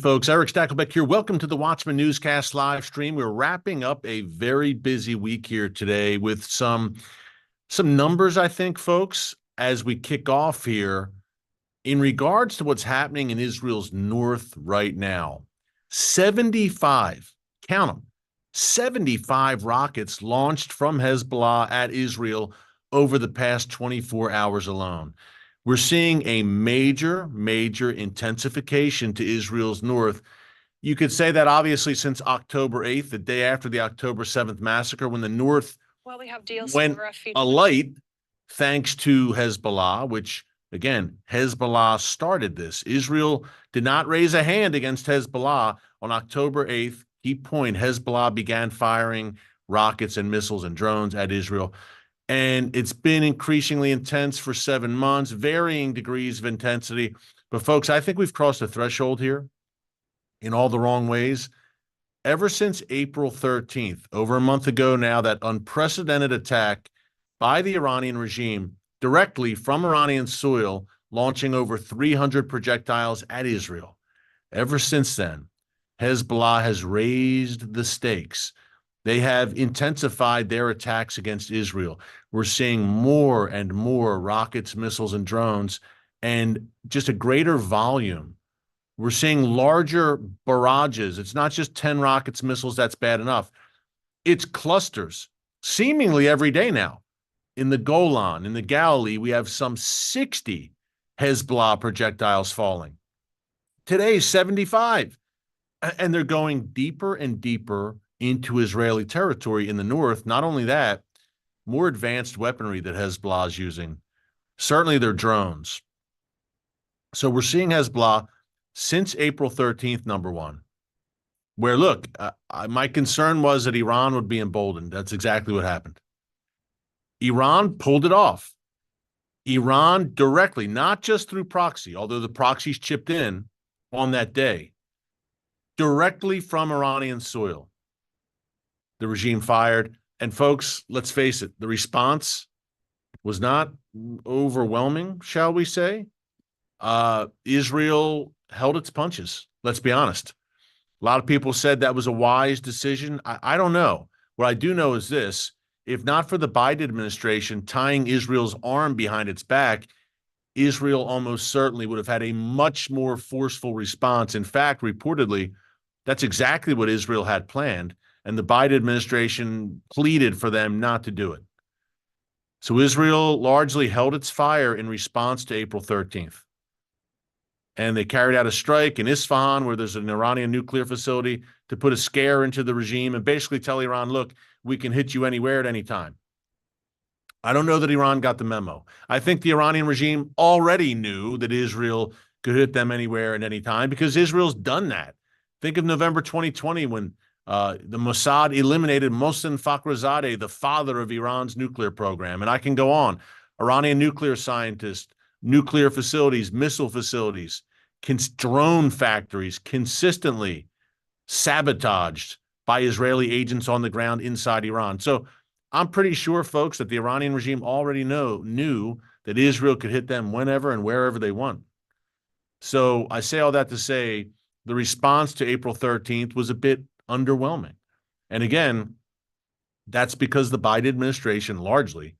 Folks, Erick Stakelbeck here. Welcome to the Watchman Newscast live stream. We're wrapping up a very busy week here today with some numbers, I think, folks, as we kick off here in regards to what's happening in Israel's north right now. 75, count them, 75 rockets launched from Hezbollah at Israel over the past 24 hours alone. We're seeing a major intensification to Israel's north. You could say that obviously since October 8th, the day after the October 7th massacre, when the north went alight thanks to Hezbollah, which, again, Hezbollah started this. Israel did not raise a hand against Hezbollah. On October 8th, key point, Hezbollah began firing rockets and missiles and drones at Israel. And it's been increasingly intense for 7 months, varying degrees of intensity. But folks, I think we've crossed a threshold here in all the wrong ways. Ever since April 13th, over a month ago now, that unprecedented attack by the Iranian regime directly from Iranian soil, launching over 300 projectiles at Israel. Ever since then, Hezbollah has raised the stakes. They have intensified their attacks against Israel. We're seeing more and more rockets, missiles, and drones, and just a greater volume. We're seeing larger barrages. It's not just 10 rockets, missiles, that's bad enough. It's clusters, seemingly every day now. In the Golan, in the Galilee, we have some 60 Hezbollah projectiles falling. Today, 75. And they're going deeper and deeper into Israeli territory in the north. Not only that, more advanced weaponry that Hezbollah is using. Certainly their drones. So we're seeing Hezbollah since April 13th, number one, where, look, my concern was that Iran would be emboldened. That's exactly what happened. Iran pulled it off. Iran directly, not just through proxy, although the proxies chipped in on that day, directly from Iranian soil. The regime fired. And folks, let's face it, the response was not overwhelming, shall we say. Israel held its punches. Let's be honest. A lot of people said that was a wise decision. I don't know. What I do know is this: if not for the Biden administration tying Israel's arm behind its back, Israel almost certainly would have had a much more forceful response. In fact, reportedly, that's exactly what Israel had planned, and the Biden administration pleaded for them not to do it. So Israel largely held its fire in response to April 13th. And they carried out a strike in Isfahan, where there's an Iranian nuclear facility, to put a scare into the regime and basically tell Iran, look, we can hit you anywhere at any time. I don't know that Iran got the memo. I think the Iranian regime already knew that Israel could hit them anywhere at any time, because Israel's done that. Think of November 2020 when the Mossad eliminated Mohsen Fakhrizadeh, the father of Iran's nuclear program. And I can go on. Iranian nuclear scientists, nuclear facilities, missile facilities, drone factories consistently sabotaged by Israeli agents on the ground inside Iran. So I'm pretty sure, folks, that the Iranian regime already knew that Israel could hit them whenever and wherever they want. So I say all that to say the response to April 13th was a bit underwhelming. And again, that's because the Biden administration largely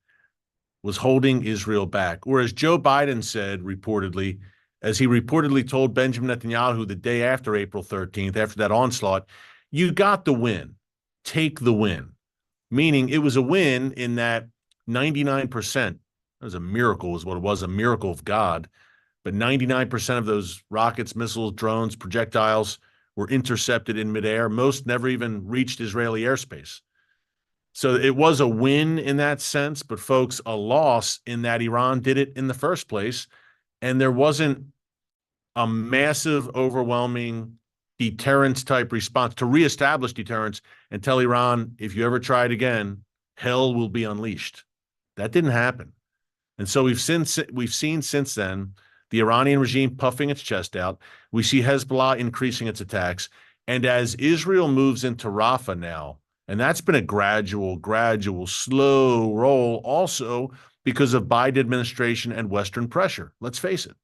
was holding Israel back. Or as Joe Biden said reportedly, as he reportedly told Benjamin Netanyahu the day after April 13th, after that onslaught, you got the win. Take the win. Meaning it was a win in that 99%, that was a miracle is what it was, a miracle of God, but 99% of those rockets, missiles, drones, projectiles were intercepted in midair. Most never even reached Israeli airspace. So it was a win in that sense, but folks, a loss in that Iran did it in the first place, and there wasn't a massive, overwhelming deterrence-type response to reestablish deterrence and tell Iran, if you ever try it again, hell will be unleashed. That didn't happen. And so we've seen since then the Iranian regime puffing its chest out. We see Hezbollah increasing its attacks. And as Israel moves into Rafah now, and that's been a gradual, slow roll also because of Biden administration and Western pressure. Let's face it.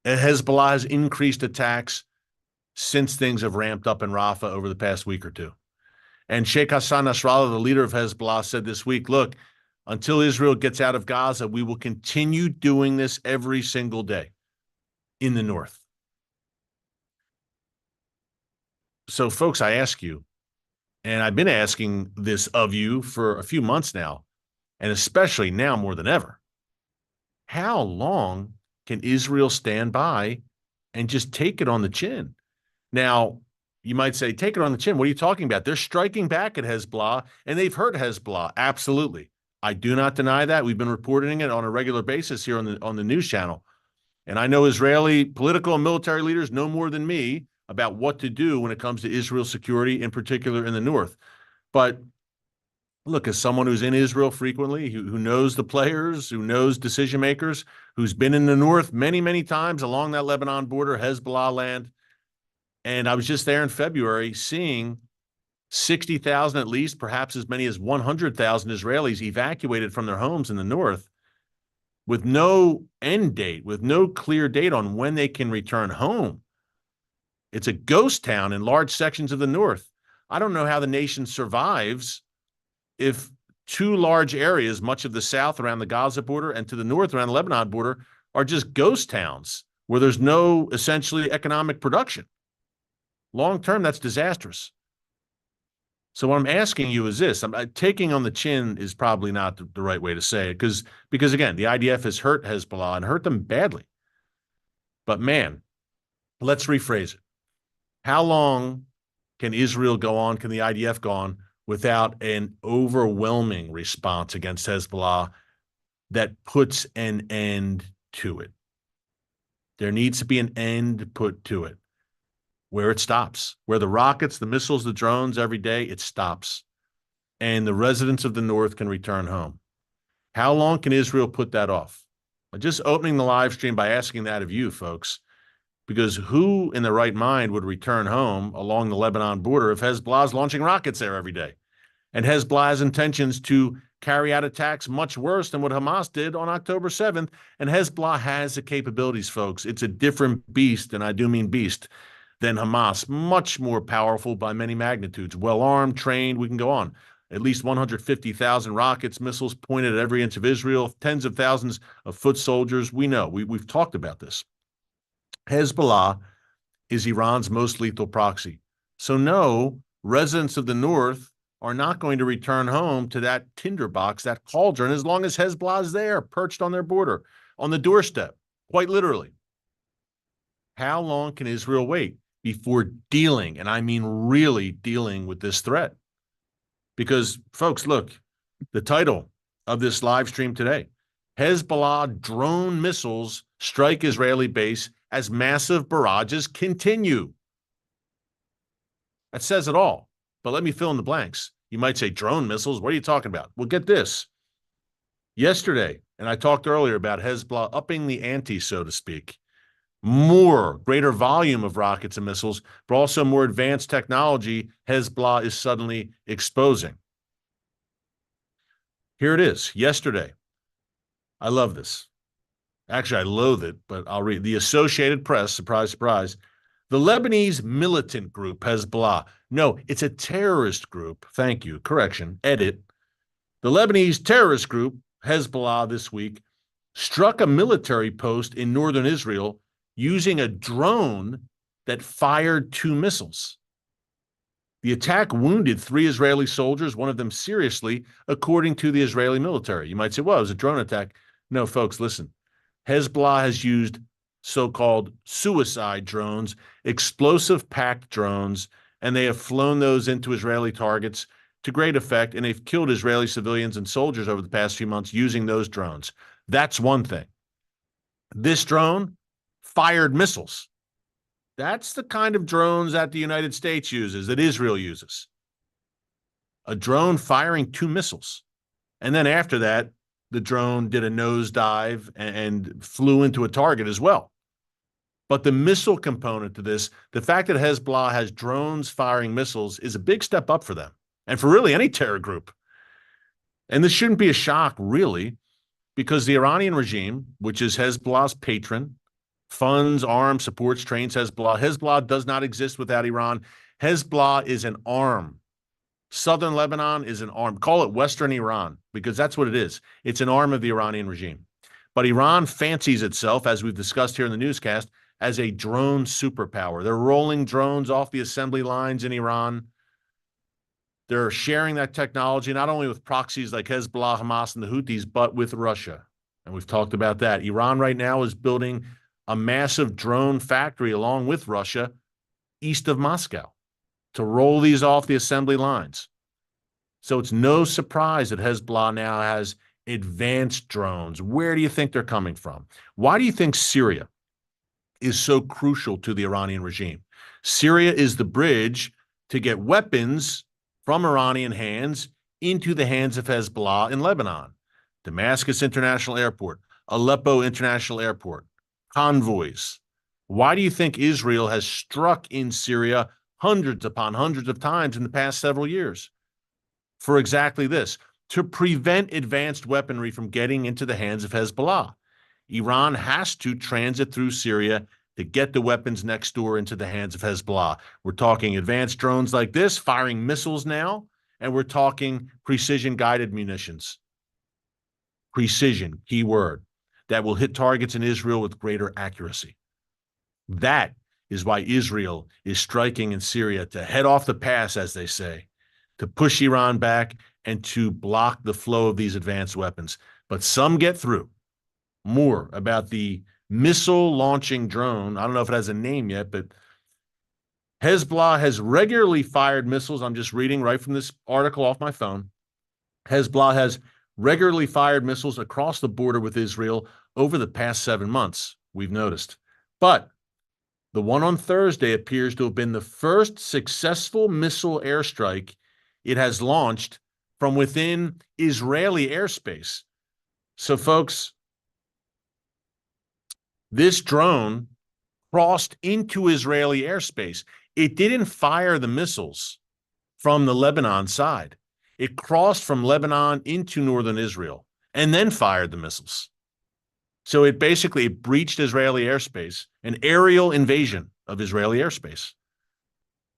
And Hezbollah has increased attacks since things have ramped up in Rafah over the past week or two. And Sheikh Hassan Nasrallah, the leader of Hezbollah, said this week, look, until Israel gets out of Gaza, we will continue doing this every single day in the north. So, folks, I ask you, and I've been asking this of you for a few months now, and especially now more than ever, how long can Israel stand by and just take it on the chin? Now, you might say, take it on the chin. What are you talking about? They're striking back at Hezbollah, and they've hurt Hezbollah. Absolutely. I do not deny that. We've been reporting it on a regular basis here on the news channel. And I know Israeli political and military leaders know more than me about what to do when it comes to Israel's security, in particular in the north. But look, as someone who's in Israel frequently, who knows the players, who knows decision makers, who's been in the north many, many times along that Lebanon border, Hezbollah land, and I was just there in February seeing 60,000 at least, perhaps as many as 100,000 Israelis evacuated from their homes in the north with no end date, with no clear date on when they can return home. It's a ghost town in large sections of the north. I don't know how the nation survives if two large areas, much of the south around the Gaza border and to the north around the Lebanon border, are just ghost towns where there's no essentially economic production. Long term, that's disastrous. So what I'm asking you is this: taking on the chin is probably not the right way to say it, because again, the IDF has hurt Hezbollah and hurt them badly. But man, let's rephrase it. How long can Israel go on? Can the IDF go on without an overwhelming response against Hezbollah that puts an end to it? There needs to be an end put to it. Where it stops, where the rockets, the missiles, the drones every day, it stops. And the residents of the north can return home. How long can Israel put that off? I'm just opening the live stream by asking that of you, folks, because who in their right mind would return home along the Lebanon border if Hezbollah is launching rockets there every day? And Hezbollah has intentions to carry out attacks much worse than what Hamas did on October 7th. And Hezbollah has the capabilities, folks. It's a different beast, and I do mean beast, than Hamas, much more powerful by many magnitudes, well-armed, trained, we can go on. At least 150,000 rockets, missiles pointed at every inch of Israel, tens of thousands of foot soldiers. We know, we've talked about this. Hezbollah is Iran's most lethal proxy. So no, residents of the north are not going to return home to that tinderbox, that cauldron, as long as Hezbollah is there, perched on their border, on the doorstep, quite literally. How long can Israel wait before dealing, and I mean really dealing with this threat? Because, folks, look, the title of this live stream today, Hezbollah drone missiles strike Israeli base as massive barrages continue. That says it all, but let me fill in the blanks. You might say, drone missiles, what are you talking about? Well, get this. Yesterday, and I talked earlier about Hezbollah upping the ante, so to speak, greater volume of rockets and missiles, but also more advanced technology Hezbollah is suddenly exposing. Here it is, yesterday. I love this. Actually, I loathe it, but I'll read. The Associated Press, surprise, surprise, the Lebanese militant group Hezbollah. No, it's a terrorist group. Thank you. Correction. Edit. The Lebanese terrorist group Hezbollah this week struck a military post in northern Israel using a drone that fired 2 missiles. The attack wounded 3 Israeli soldiers, one of them seriously, according to the Israeli military. You might say, well, it was a drone attack. No, folks, listen. Hezbollah has used so-called suicide drones, explosive-packed drones, and they have flown those into Israeli targets to great effect, and they've killed Israeli civilians and soldiers over the past few months using those drones. That's one thing. This drone fired missiles. That's the kind of drones that the United States uses, that Israel uses. A drone firing 2 missiles. And then after that, the drone did a nosedive and flew into a target as well. But the missile component to this, the fact that Hezbollah has drones firing missiles, is a big step up for them, and for really any terror group. And this shouldn't be a shock, really, because the Iranian regime, which is Hezbollah's patron, funds, arms, supports, trains Hezbollah. Hezbollah does not exist without Iran. Hezbollah is an arm. Southern Lebanon is an arm. Call it Western Iran, because that's what it is. It's an arm of the Iranian regime. But Iran fancies itself, as we've discussed here in the newscast, as a drone superpower. They're rolling drones off the assembly lines in Iran. They're sharing that technology, not only with proxies like Hezbollah, Hamas, and the Houthis, but with Russia. And we've talked about that. Iran right now is building a massive drone factory along with Russia east of Moscow to roll these off the assembly lines. So it's no surprise that Hezbollah now has advanced drones. Where do you think they're coming from? Why do you think Syria is so crucial to the Iranian regime? Syria is the bridge to get weapons from Iranian hands into the hands of Hezbollah in Lebanon. Damascus International Airport, Aleppo International Airport, convoys. Why do you think Israel has struck in Syria hundreds upon hundreds of times in the past several years? For exactly this, to prevent advanced weaponry from getting into the hands of Hezbollah. Iran has to transit through Syria to get the weapons next door into the hands of Hezbollah. We're talking advanced drones like this, firing missiles now, and we're talking precision-guided munitions. Precision, key word, that will hit targets in Israel with greater accuracy. That is why Israel is striking in Syria to head off the pass, as they say, to push Iran back and to block the flow of these advanced weapons. But some get through. More about the missile launching drone. I don't know if it has a name yet, but Hezbollah has regularly fired missiles. I'm just reading right from this article off my phone. Hezbollah has regularly fired missiles across the border with Israel over the past 7 months, we've noticed. But the one on Thursday appears to have been the first successful missile airstrike it has launched from within Israeli airspace. So, folks, this drone crossed into Israeli airspace. It didn't fire the missiles from the Lebanon side. It crossed from Lebanon into northern Israel and then fired the missiles. So it basically breached Israeli airspace, an aerial invasion of Israeli airspace.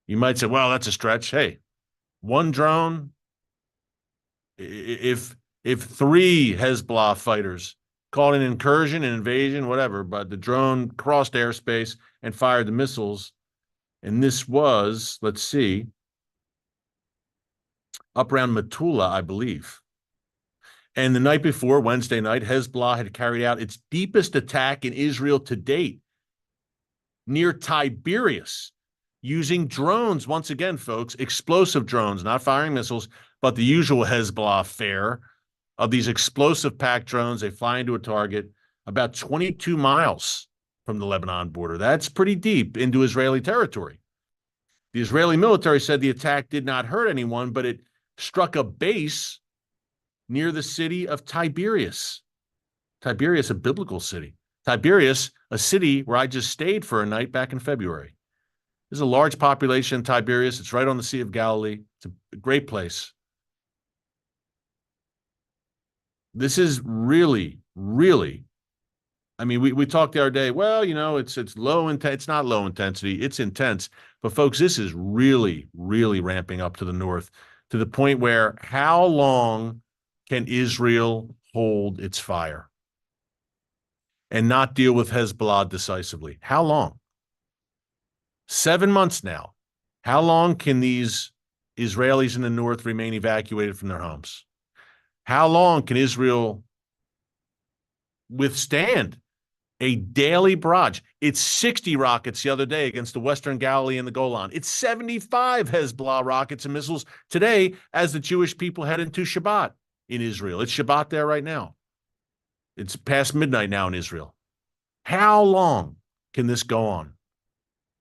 You might say, well, that's a stretch. Hey, one drone, if 3 Hezbollah fighters called an incursion, an invasion, whatever, but the drone crossed airspace and fired the missiles. And this was, let's see, up around Metula, I believe. And the night before, Wednesday night, Hezbollah had carried out its deepest attack in Israel to date, near Tiberias, using drones. Once again, folks, explosive drones, not firing missiles, but the usual Hezbollah fare of these explosive packed drones. They fly into a target about 22 miles from the Lebanon border. That's pretty deep into Israeli territory. The Israeli military said the attack did not hurt anyone, but it struck a base near the city of Tiberias. Tiberias, a biblical city. Tiberias, a city where I just stayed for a night back in February. There's a large population in Tiberias. It's right on the Sea of Galilee. It's a great place. This is really, really, I mean, we talked the other day, well, you know, it's low intensity. It's not low intensity. It's intense. But folks, this is really, really ramping up to the north to the point where how long can Israel hold its fire and not deal with Hezbollah decisively? How long? 7 months now. How long can these Israelis in the north remain evacuated from their homes? How long can Israel withstand a daily barrage? It's 60 rockets the other day against the Western Galilee and the Golan. It's 75 Hezbollah rockets and missiles today as the Jewish people head into Shabbat in Israel. It's Shabbat there right now. It's past midnight now in Israel. How long can this go on?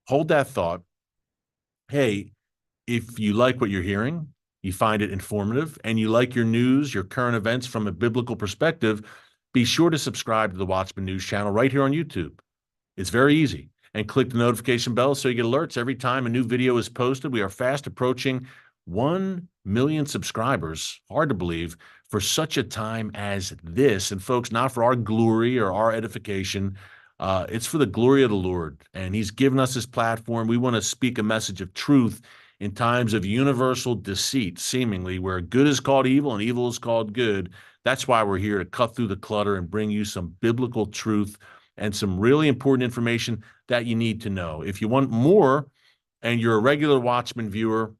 Hold that thought. Hey, if you like what you're hearing, you find it informative, and you like your news, your current events from a biblical perspective, be sure to subscribe to the Watchman News channel right here on YouTube. It's very easy. And click the notification bell so you get alerts every time a new video is posted. We are fast approaching 1 million subscribers. Hard to believe for such a time as this. And folks, not for our glory or our edification, It's for the glory of the Lord, and he's given us this platform. We want to speak a message of truth in times of universal deceit, seemingly, where good is called evil and evil is called good. That's why we're here, to cut through the clutter and bring you some biblical truth and some really important information that you need to know. If you want more and you're a regular Watchman viewer,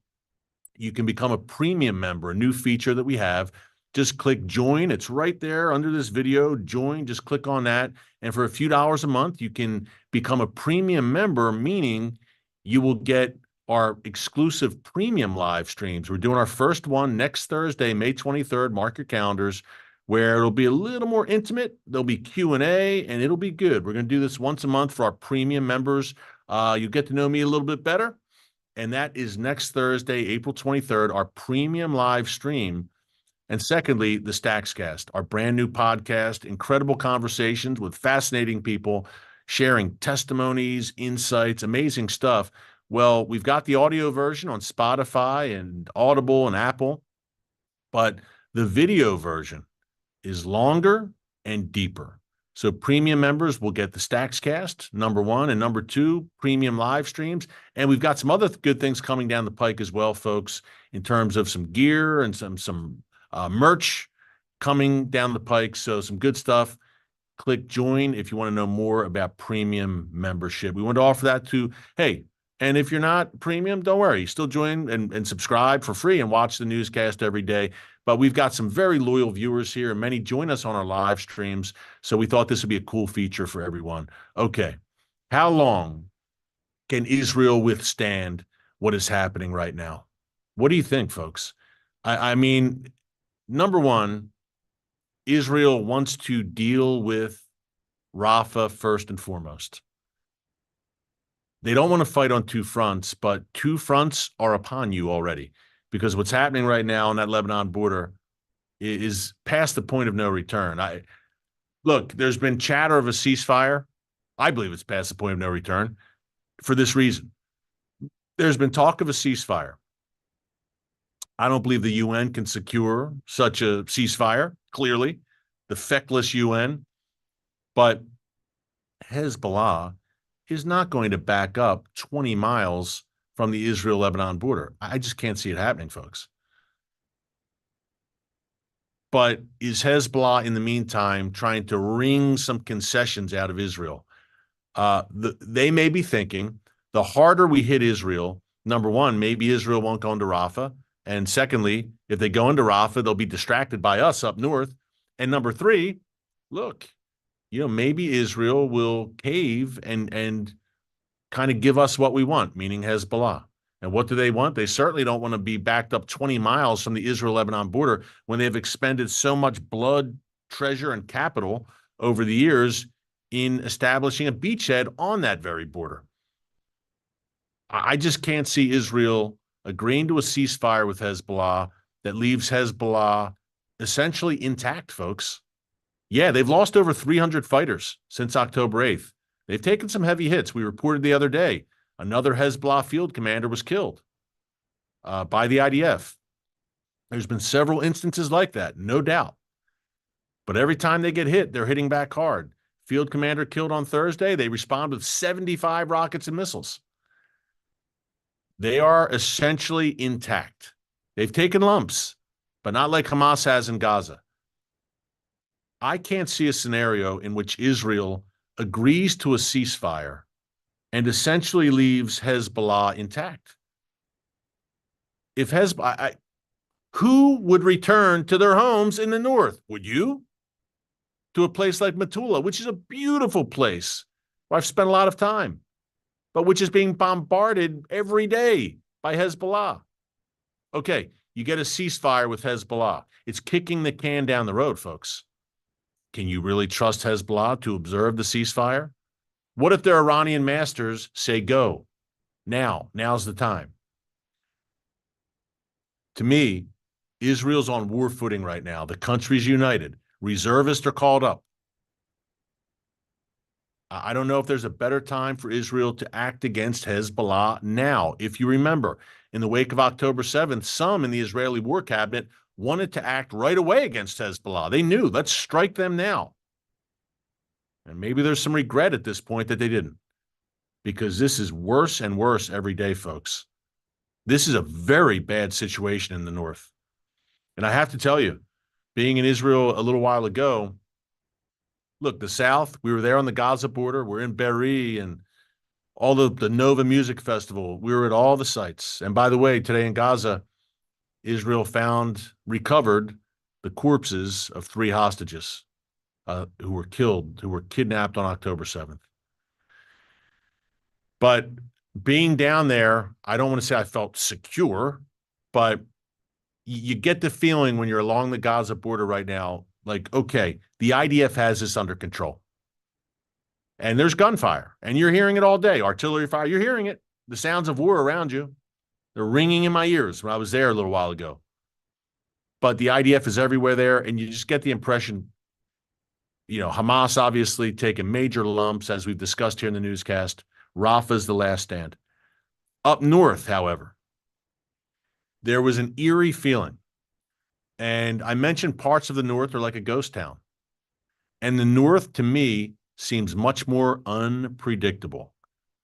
you can become a premium member, a new feature that we have. Just click join. It's right there under this video. Join, just click on that. And for a few dollars a month, you can become a premium member, meaning you will get our exclusive premium live streams. We're doing our first one next Thursday, May 23rd. Mark your calendars, where it'll be a little more intimate. There'll be Q&A, and it'll be good. We're going to do this once a month for our premium members. You'll get to know me a little bit better. And that is next Thursday, April 23rd, our premium live stream. And secondly, the Stackscast, our brand new podcast, incredible conversations with fascinating people, sharing testimonies, insights, amazing stuff. Well, we've got the audio version on Spotify and Audible and Apple, but the video version is longer and deeper. So premium members will get the Stackscast, number one, and number two, premium live streams. And we've got some other good things coming down the pike as well, folks, in terms of some gear and some merch coming down the pike. So some good stuff. Click join if you want to know more about premium membership. We want to offer that to, hey, and if you're not premium, don't worry. Still join and subscribe for free and watch the newscast every day. But we've got some very loyal viewers here, and many join us on our live streams. So we thought this would be a cool feature for everyone. Okay, how long can Israel withstand what is happening right now? What do you think, folks? I mean, number one, Israel wants to deal with Rafah first and foremost. They don't want to fight on two fronts, but two fronts are upon you already, because what's happening right now on that Lebanon border is past the point of no return. Look, there's been chatter of a ceasefire. I believe it's past the point of no return for this reason. There's been talk of a ceasefire. I don't believe the UN can secure such a ceasefire, clearly, the feckless UN. But Hezbollah is not going to back up 20 miles from the Israel-Lebanon border. I just can't see it happening, folks. But is Hezbollah, in the meantime, trying to wring some concessions out of Israel? They may be thinking, the harder we hit Israel, number one, maybe Israel won't go into Rafah. And secondly, if they go into Rafah, they'll be distracted by us up north. And number three, look, maybe Israel will cave and kind of give us what we want, meaning Hezbollah. And what do they want? They certainly don't want to be backed up 20 miles from the Israel-Lebanon border when they've expended so much blood, treasure, and capital over the years in establishing a beachhead on that very border. I just can't see Israel agreeing to a ceasefire with Hezbollah that leaves Hezbollah essentially intact, folks. Yeah, they've lost over 300 fighters since October 8th. They've taken some heavy hits. We reported the other day, another Hezbollah field commander was killed by the IDF. There's been several instances like that, no doubt. But every time they get hit, they're hitting back hard. Field commander killed on Thursday. They respond with 75 rockets and missiles. They are essentially intact. They've taken lumps, but not like Hamas has in Gaza. I can't see a scenario in which Israel agrees to a ceasefire and essentially leaves Hezbollah intact. If Hezbollah, who would return to their homes in the north? Would you? To a place like Metula, which is a beautiful place where I've spent a lot of time, but which is being bombarded every day by Hezbollah. Okay, you get a ceasefire with Hezbollah. It's kicking the can down the road, folks. Can you really trust Hezbollah to observe the ceasefire? What if their Iranian masters say go? Now's the time. To me, Israel's on war footing right now. The country's united. Reservists are called up. I don't know if there's a better time for Israel to act against Hezbollah now. If you remember, in the wake of October 7th, some in the Israeli war cabinet wanted to act right away against Hezbollah. They knew, let's strike them now. And maybe there's some regret at this point that they didn't, because this is worse and worse every day, folks. This is a very bad situation in the north. And I have to tell you, being in Israel a little while ago, look, the south, we were there on the Gaza border. We're in Be'eri and all the Nova Music Festival. We were at all the sites. And by the way, today in Gaza, Israel recovered the corpses of 3 hostages who were killed, who were kidnapped on October 7th. But being down there, I don't want to say I felt secure, but you get the feeling when you're along the Gaza border right now, like, okay, the IDF has this under control. And there's gunfire, and you're hearing it all day. Artillery fire, you're hearing it. The sounds of war around you. They're ringing in my ears when I was there a little while ago. But the IDF is everywhere there, and you just get the impression, Hamas obviously taking major lumps, as we've discussed here in the newscast. Rafah is the last stand. Up north, however, there was an eerie feeling. And I mentioned parts of the north are like a ghost town. And the north, to me, seems much more unpredictable.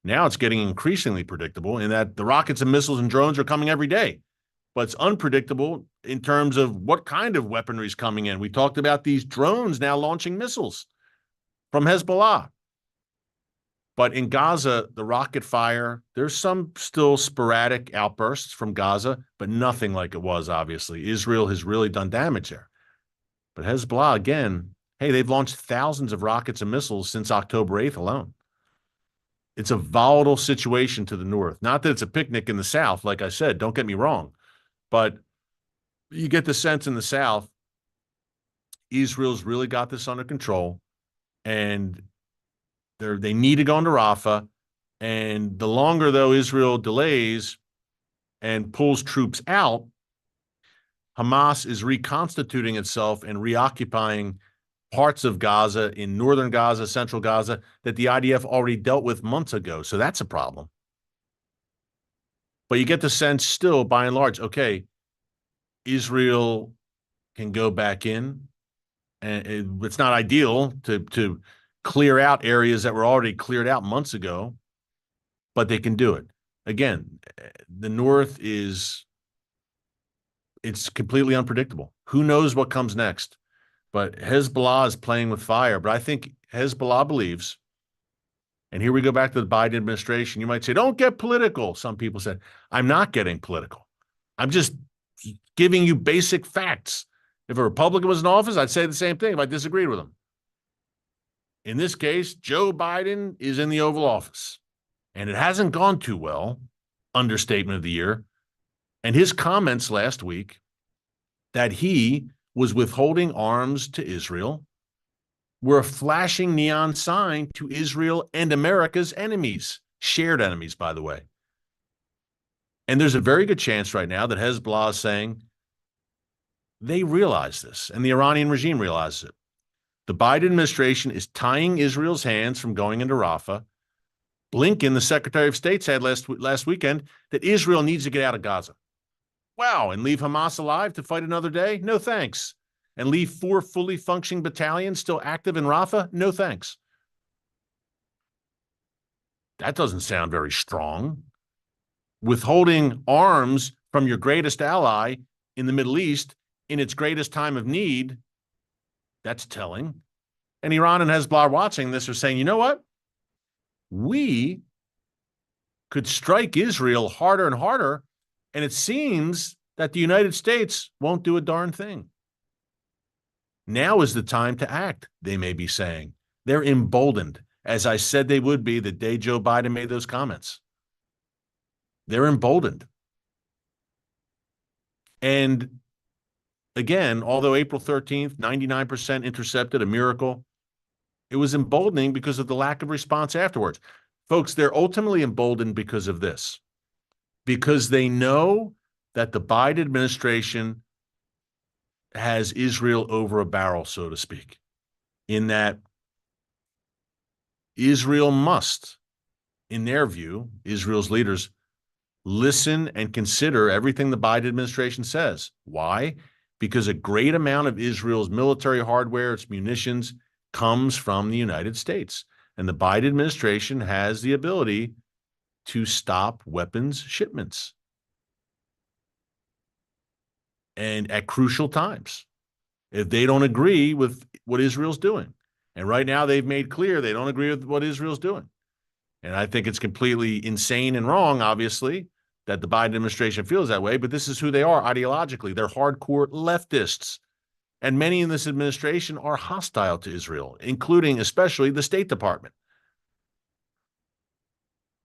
Now it's getting increasingly predictable in that the rockets and missiles and drones are coming every day. But it's unpredictable in terms of what kind of weaponry is coming in. We talked about these drones now launching missiles from Hezbollah. But in Gaza, the rocket fire, there's some still sporadic outbursts from Gaza, but nothing like it was, obviously. Israel has really done damage there. But Hezbollah, again, hey, they've launched thousands of rockets and missiles since October 8th alone. It's a volatile situation to the north. Not that it's a picnic in the south, like I said, don't get me wrong. But you get the sense in the south, Israel's really got this under control, and they need to go into Rafah. And the longer, though, Israel delays and pulls troops out, Hamas is reconstituting itself and reoccupying parts of Gaza in northern Gaza, central Gaza, that the IDF already dealt with months ago. So that's a problem. But you get the sense still, by and large, okay, Israel can go back in, and it's not ideal to clear out areas that were already cleared out months ago, but they can do it. Again, the north it's completely unpredictable. Who knows what comes next? But Hezbollah is playing with fire. But I think Hezbollah believes, and here we go back to the Biden administration. You might say, don't get political. Some people said, I'm not getting political. I'm just giving you basic facts. If a Republican was in office, I'd say the same thing if I disagreed with him. In this case, Joe Biden is in the Oval Office, and it hasn't gone too well, understatement of the year. And his comments last week that he was withholding arms to Israel were a flashing neon sign to Israel and America's enemies, shared enemies, by the way. And there's a very good chance right now that Hezbollah is saying they realize this, and the Iranian regime realizes it. The Biden administration is tying Israel's hands from going into Rafah. Blinken, the Secretary of State, said last weekend that Israel needs to get out of Gaza. Wow, and leave Hamas alive to fight another day? No thanks. And leave 4 fully functioning battalions still active in Rafah? No thanks. That doesn't sound very strong. Withholding arms from your greatest ally in the Middle East in its greatest time of need, that's telling. And Iran and Hezbollah watching this are saying, you know what? We could strike Israel harder and harder, and it seems that the United States won't do a darn thing. Now is the time to act, they may be saying. They're emboldened, as I said they would be the day Joe Biden made those comments. They're emboldened. And again, although April 13th, 99% intercepted, a miracle, it was emboldening because of the lack of response afterwards. Folks, they're ultimately emboldened because of this, because they know that the Biden administration has Israel over a barrel, so to speak, in that Israel must, in their view, Israel's leaders, listen and consider everything the Biden administration says. Why? Because a great amount of Israel's military hardware, its munitions, comes from the United States. And the Biden administration has the ability to stop weapons shipments and at crucial times if they don't agree with what Israel's doing. And right now they've made clear they don't agree with what Israel's doing. And I think it's completely insane and wrong, obviously, that the Biden administration feels that way, but this is who they are ideologically. They're hardcore leftists. And many in this administration are hostile to Israel, including especially the State Department.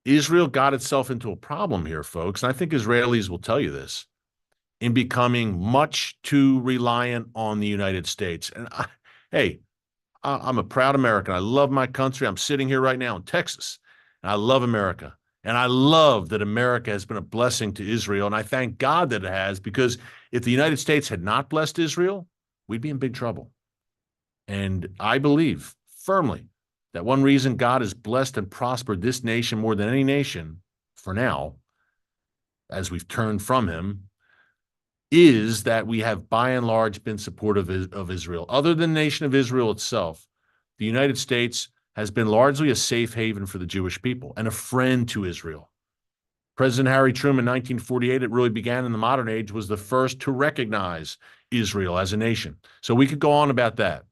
Israel got itself into a problem here, folks, and I think Israelis will tell you this, in becoming much too reliant on the United States. And I'm a proud American. I love my country. I'm sitting here right now in Texas, and I love America. And I love that America has been a blessing to Israel, and I thank God that it has, because if the United States had not blessed Israel, we'd be in big trouble. And I believe firmly that one reason God has blessed and prospered this nation more than any nation for now, as we've turned from him, is that we have by and large been supportive of Israel. Other than the nation of Israel itself, the United States has been largely a safe haven for the Jewish people and a friend to Israel. President Harry Truman, 1948, it really began in the modern age, was the first to recognize Israel as a nation. So we could go on about that.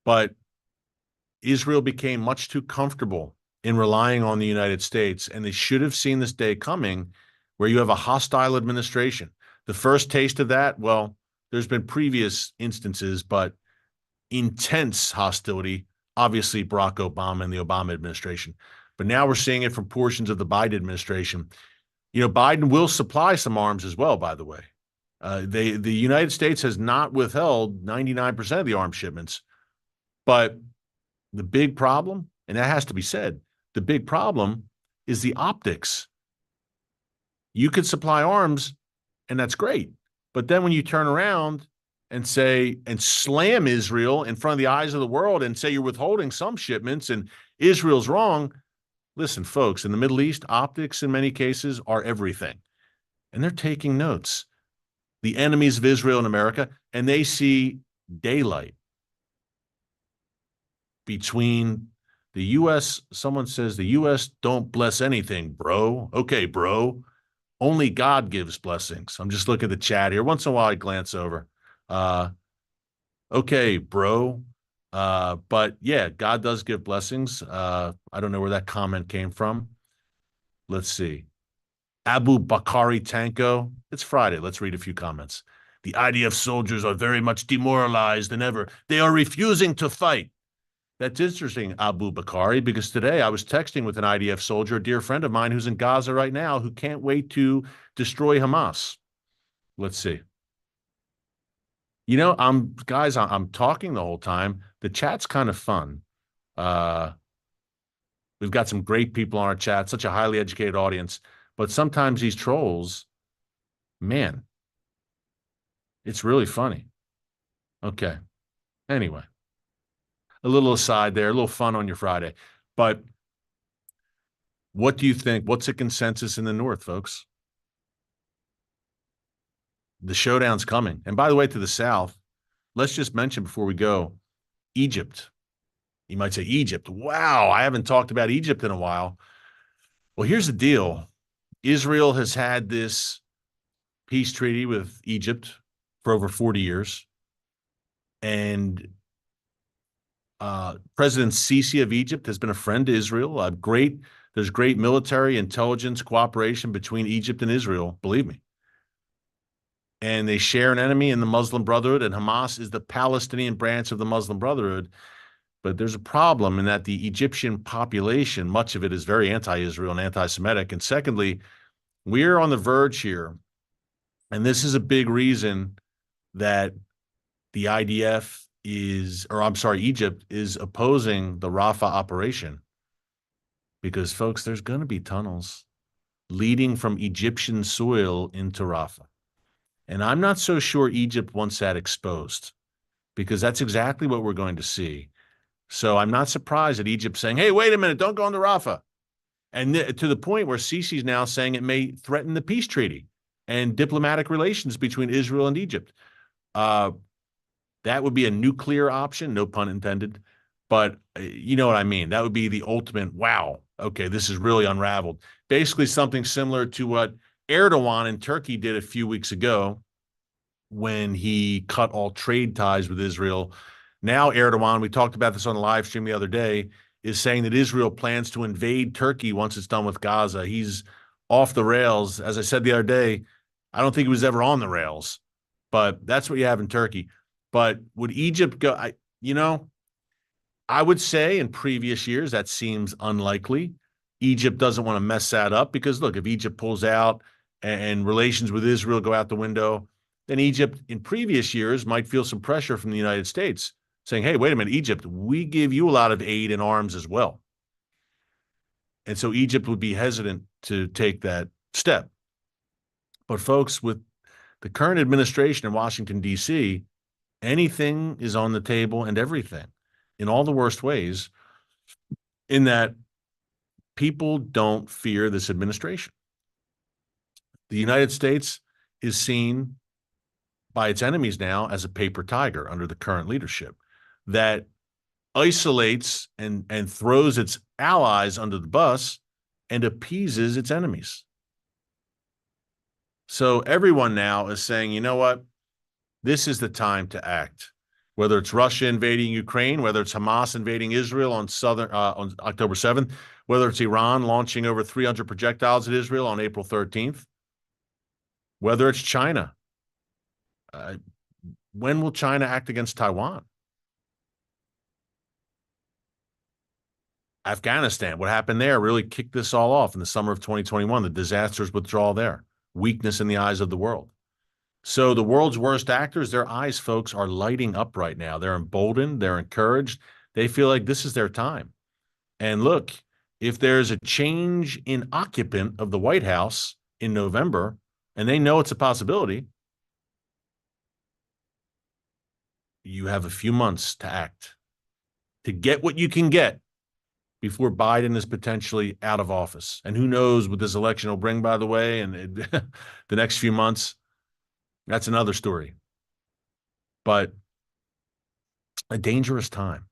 But Israel became much too comfortable in relying on the United States, and they should have seen this day coming where you have a hostile administration. The first taste of that, well, there's been previous instances, but intense hostility, obviously Barack Obama and the Obama administration. But now we're seeing it from portions of the Biden administration. You know, Biden will supply some arms as well, by the way. The United States has not withheld 99% of the arms shipments. But the big problem, and that has to be said, the big problem is the optics. You could supply arms, and that's great. But then when you turn around and say, and slam Israel in front of the eyes of the world and say you're withholding some shipments and Israel's wrong, listen, folks, in the Middle East, optics in many cases are everything. And they're taking notes. The enemies of Israel in America, and they see daylight between the U.S. Someone says the U.S. don't bless anything, bro. Okay, bro. Only God gives blessings. I'm just looking at the chat here. Once in a while, I glance over. Okay, bro. But yeah, God does give blessings. I don't know where that comment came from. Let's see. Abu Bakari Tanko. It's Friday. Let's read a few comments. The IDF soldiers are very much demoralized than ever. They are refusing to fight. That's interesting, Abu Bakari, because today I was texting with an IDF soldier, a dear friend of mine who's in Gaza right now, who can't wait to destroy Hamas. Let's see. You know, I'm talking the whole time. The chat's kind of fun. We've got some great people on our chat, such a highly educated audience. But sometimes these trolls, man, it's really funny. Okay. Anyway. A little aside there, a little fun on your Friday. But what do you think? What's the consensus in the North, folks? The showdown's coming. And by the way, to the South, let's just mention before we go, Egypt. You might say, Egypt. Wow, I haven't talked about Egypt in a while. Well, here's the deal. Israel has had this peace treaty with Egypt for over 40 years. And President Sisi of Egypt has been a friend to Israel. There's great military intelligence cooperation between Egypt and Israel, believe me. And they share an enemy in the Muslim Brotherhood, and Hamas is the Palestinian branch of the Muslim Brotherhood. But there's a problem in that the Egyptian population, much of it is very anti-Israel and anti-Semitic. And secondly, we're on the verge here, and this is a big reason that the IDF Egypt is opposing the Rafah operation. Because, folks, there's going to be tunnels leading from Egyptian soil into Rafah. And I'm not so sure Egypt wants that exposed, because that's exactly what we're going to see. So I'm not surprised at Egypt saying, hey, wait a minute, don't go into Rafah. And to the point where Sisi's now saying it may threaten the peace treaty and diplomatic relations between Israel and Egypt. That That would be a nuclear option, no pun intended. But you know what I mean? That would be the ultimate, wow, okay, this is really unraveled. Basically, something similar to what Erdogan in Turkey did a few weeks ago when he cut all trade ties with Israel. Now, Erdogan, we talked about this on the live stream the other day, is saying that Israel plans to invade Turkey once it's done with Gaza. He's off the rails. As I said the other day, I don't think he was ever on the rails, but that's what you have in Turkey. But would Egypt go? I would say in previous years that seems unlikely. Egypt doesn't want to mess that up because, look, if Egypt pulls out and relations with Israel go out the window, then Egypt in previous years might feel some pressure from the United States saying, hey, wait a minute, Egypt, we give you a lot of aid and arms as well. And so Egypt would be hesitant to take that step. But folks, with the current administration in Washington, D.C., anything is on the table and everything in all the worst ways, in that people don't fear this administration. The United States is seen by its enemies now as a paper tiger under the current leadership that isolates and throws its allies under the bus and appeases its enemies. So everyone now is saying, you know what? This is the time to act. Whether it's Russia invading Ukraine, whether it's Hamas invading Israel on October 7th, whether it's Iran launching over 300 projectiles at Israel on April 13th, whether it's China. When will China act against Taiwan? Afghanistan, what happened there really kicked this all off in the summer of 2021, the disastrous withdrawal there, weakness in the eyes of the world. So the world's worst actors, their eyes, folks, are lighting up right now. They're emboldened. They're encouraged. They feel like this is their time. And look, if there's a change in occupant of the White House in November, and they know it's a possibility, you have a few months to act, to get what you can get before Biden is potentially out of office. And who knows what this election will bring, by the way, and the next few months. That's another story. But a dangerous time,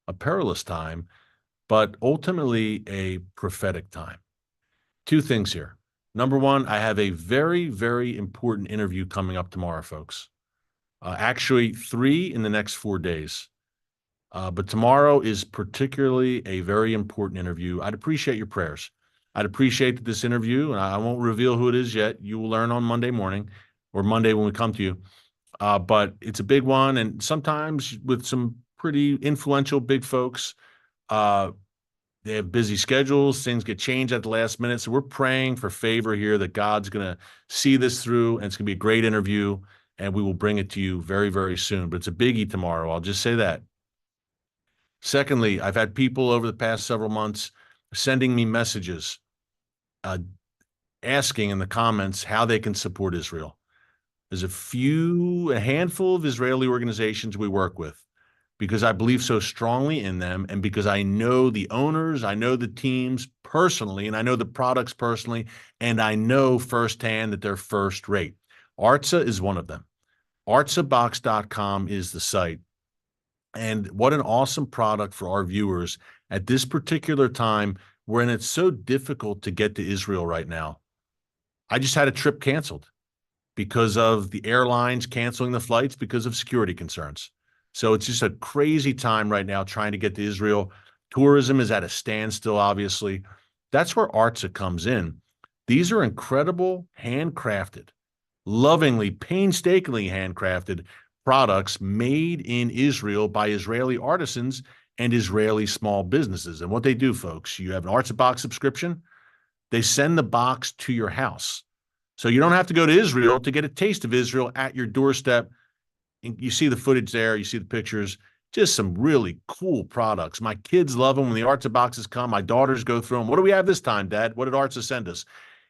a perilous time, but ultimately a prophetic time. Two things here. Number one, I have a very, very important interview coming up tomorrow, folks. Actually, 3 in the next 4 days. But tomorrow is particularly a very important interview. I'd appreciate your prayers. I'd appreciate that this interview, and I won't reveal who it is yet. You will learn on Monday morning or Monday when we come to you. But it's a big one. And sometimes with some pretty influential big folks, they have busy schedules. Things get changed at the last minute. So we're praying for favor here that God's going to see this through, and it's going to be a great interview, and we will bring it to you very, very soon. But it's a biggie tomorrow. I'll just say that. Secondly, I've had people over the past several months sending me messages asking in the comments how they can support Israel. There's a handful of Israeli organizations we work with because I believe so strongly in them, and because I know the owners, I know the teams personally, and I know the products personally, and I know firsthand that they're first rate. Artza is one of them. Artzabox.com is the site. And what an awesome product for our viewers at this particular time when it's so difficult to get to Israel right now. I just had a trip canceled because of the airlines canceling the flights because of security concerns. So it's just a crazy time right now trying to get to Israel. Tourism is at a standstill, obviously. That's where Artza comes in. These are incredible, handcrafted, lovingly, painstakingly handcrafted products made in Israel by Israeli artisans and Israeli small businesses. And what they do, folks, you have an Artza box subscription. They send the box to your house. So you don't have to go to Israel to get a taste of Israel at your doorstep. And you see the footage there. You see the pictures. Just some really cool products. My kids love them when the Artza boxes come. My daughters go through them. What do we have this time, Dad? What did Artza send us?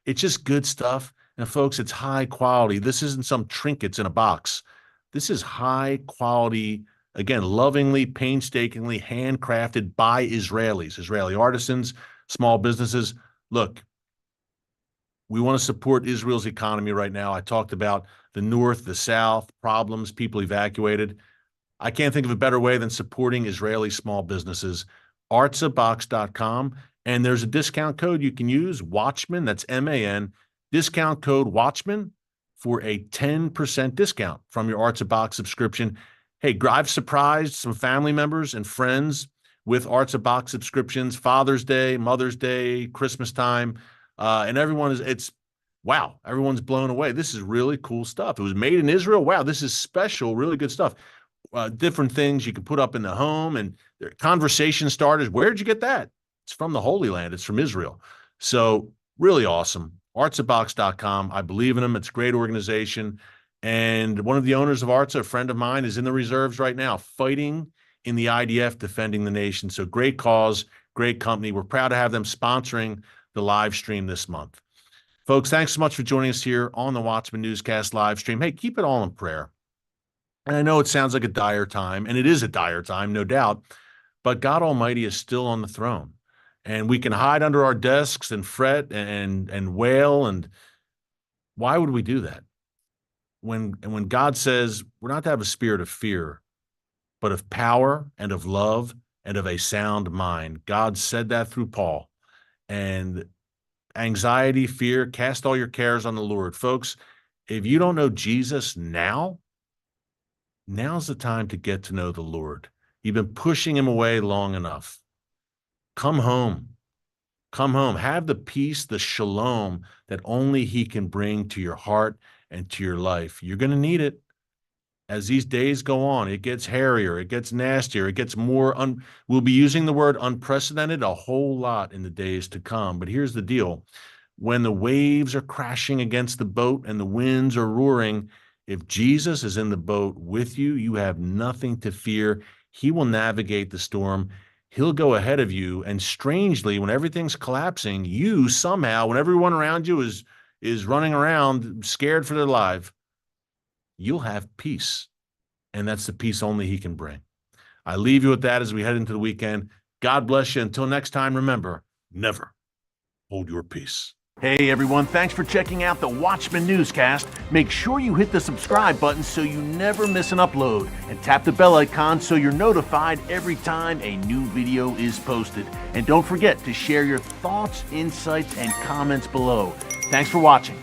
It's just good stuff. And folks, it's high quality. This isn't some trinkets in a box. This is high quality, again, lovingly, painstakingly handcrafted by Israelis, Israeli artisans, small businesses. Look, we want to support Israel's economy right now. I talked about the north, the south, problems, people evacuated. I can't think of a better way than supporting Israeli small businesses. Artsabox.com. And there's a discount code you can use, Watchman, that's M-A-N, discount code Watchman for a 10% discount from your Artsabox subscription. Hey, I've surprised some family members and friends with Artsabox subscriptions, Father's Day, Mother's Day, Christmas time, and wow, everyone's blown away. This is really cool stuff. It was made in Israel. Wow, this is special, really good stuff. Different things you can put up in the home, and conversation starters. Where'd you get that? It's from the Holy Land. It's from Israel. So really awesome. Artsabox.com. I believe in them. It's a great organization. And one of the owners of Artsa, a friend of mine, is in the reserves right now, fighting in the IDF, defending the nation. So great cause, great company. We're proud to have them sponsoring the live stream this month. Folks, thanks so much for joining us here on the Watchman Newscast live stream. Hey, keep it all in prayer. And I know it sounds like a dire time, and it is a dire time, no doubt, but God Almighty is still on the throne. And we can hide under our desks and fret and wail. And why would we do that? When God says we're not to have a spirit of fear, but of power and of love and of a sound mind. God said that through Paul. And anxiety, fear, cast all your cares on the Lord. Folks, if you don't know Jesus now, now's the time to get to know the Lord. You've been pushing him away long enough. Come home. Come home. Have the peace, the shalom that only he can bring to your heart and to your life. You're going to need it. As these days go on, it gets hairier, it gets nastier, it gets more, we'll be using the word unprecedented a whole lot in the days to come. But here's the deal. When the waves are crashing against the boat and the winds are roaring, if Jesus is in the boat with you, you have nothing to fear. He will navigate the storm. He'll go ahead of you. And strangely, when everything's collapsing, you somehow, when everyone around you is running around scared for their life, you'll have peace. And that's the peace only he can bring. I leave you with that as we head into the weekend. God bless you. Until next time, remember, never hold your peace. Hey everyone, thanks for checking out the Watchman Newscast. Make sure you hit the subscribe button so you never miss an upload, and tap the bell icon so you're notified every time a new video is posted. And don't forget to share your thoughts, insights, and comments below. Thanks for watching.